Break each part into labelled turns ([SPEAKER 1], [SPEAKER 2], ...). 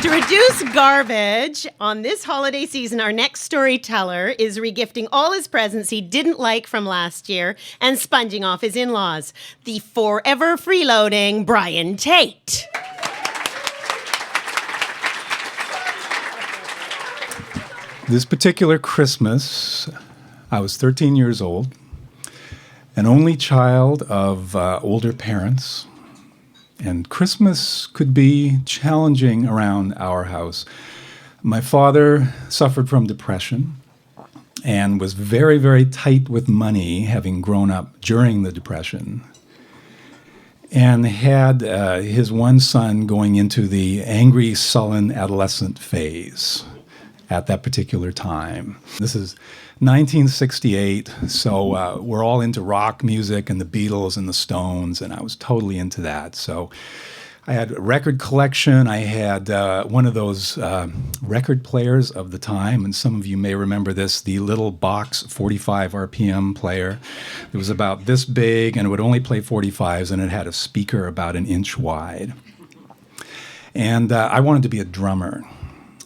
[SPEAKER 1] To reduce garbage on this holiday season, our next storyteller is regifting all his presents he didn't like from last year and sponging off his in-laws. The forever freeloading Brian Tate.
[SPEAKER 2] This particular Christmas, I was 13 years old, an only child of older parents. And Christmas could be challenging around our house. My father suffered from depression and was very, very tight with money, having grown up during the Depression, and had his one son going into the angry, sullen adolescent phase at that particular time. This is 1968, so we're all into rock music and the Beatles and the Stones, and I was totally into that. So I had a record collection. I had one of those record players of the time, and some of you may remember this, the little box 45 RPM player. It was about this big, and it would only play 45s, and it had a speaker about an inch wide. And I wanted to be a drummer.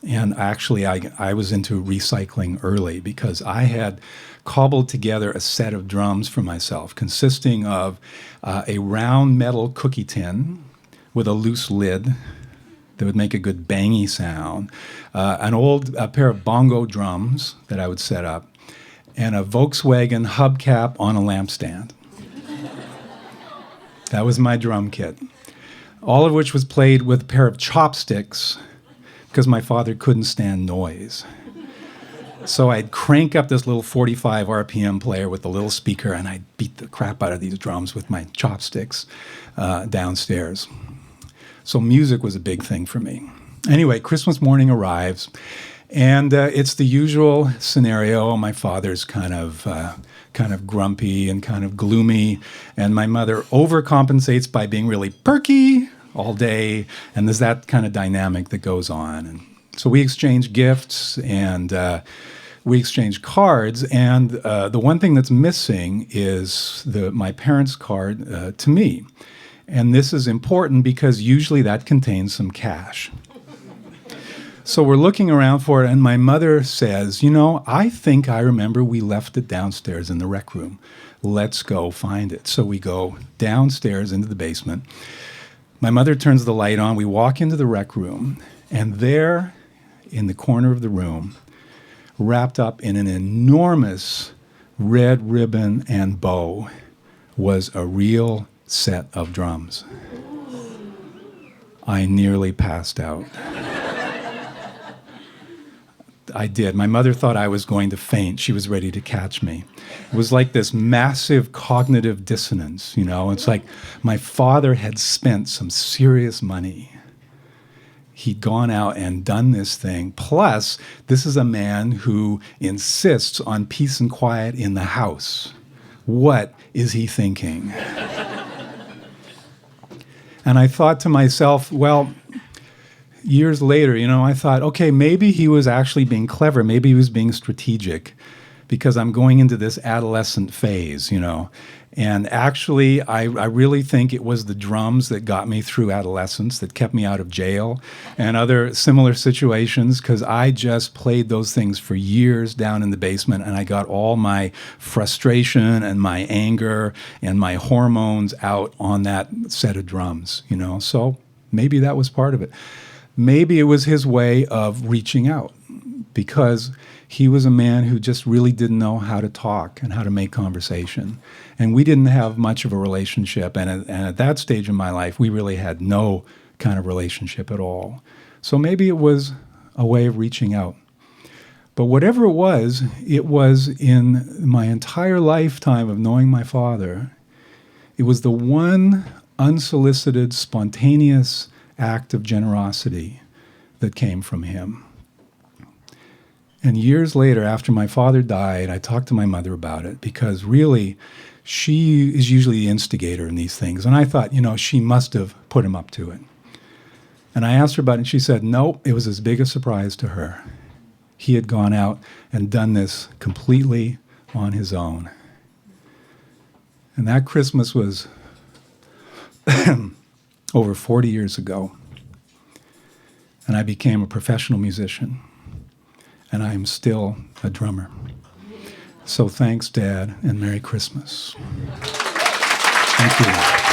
[SPEAKER 2] And actually, I was into recycling early because I had cobbled together a set of drums for myself consisting of a round metal cookie tin with a loose lid that would make a good bangy sound, an old pair of bongo drums that I would set up, and a Volkswagen hubcap on a lampstand. That was my drum kit, all of which was played with a pair of chopsticks because my father couldn't stand noise. So I'd crank up this little 45 RPM player with the little speaker, and I'd beat the crap out of these drums with my chopsticks downstairs. So music was a big thing for me. Anyway, Christmas morning arrives, and it's the usual scenario. My father's kind of grumpy and kind of gloomy, and my mother overcompensates by being really perky all day, and there's that kind of dynamic that goes on. And so we exchange gifts, and we exchange cards, and the one thing that's missing is my parents' card to me. And this is important because usually that contains some cash. So we're looking around for it, and my mother says, I think I remember we left it downstairs in the rec room. Let's go find it. So we go downstairs into the basement. My mother turns the light on. We walk into the rec room, and there in the corner of the room, wrapped up in an enormous red ribbon and bow, was a real set of drums. I nearly passed out. I did. My mother thought I was going to faint. She was ready to catch me. It was like this massive cognitive dissonance, It's like my father had spent some serious money. He'd gone out and done this thing. Plus, this is a man who insists on peace and quiet in the house. What is he thinking? And I thought to myself, well, years later, I thought, okay, maybe he was actually being clever. Maybe he was being strategic because I'm going into this adolescent phase, And actually, I really think it was the drums that got me through adolescence, that kept me out of jail and other similar situations, because I just played those things for years down in the basement, and I got all my frustration and my anger and my hormones out on that set of drums, So maybe that was part of it. Maybe it was his way of reaching out, because he was a man who just really didn't know how to talk and how to make conversation. And we didn't have much of a relationship. And at that stage in my life, we really had no kind of relationship at all. So maybe it was a way of reaching out. But whatever it was in my entire lifetime of knowing my father, it was the one unsolicited, spontaneous act of generosity that came from him. And years later, after my father died, I talked to my mother about it, because really, she is usually the instigator in these things. And I thought, she must have put him up to it. And I asked her about it, and she said, no, it was as big a surprise to her. He had gone out and done this completely on his own. And that Christmas was over 40 years ago. and I became a professional musician. And I am still a drummer. So thanks, Dad, and Merry Christmas. Thank you.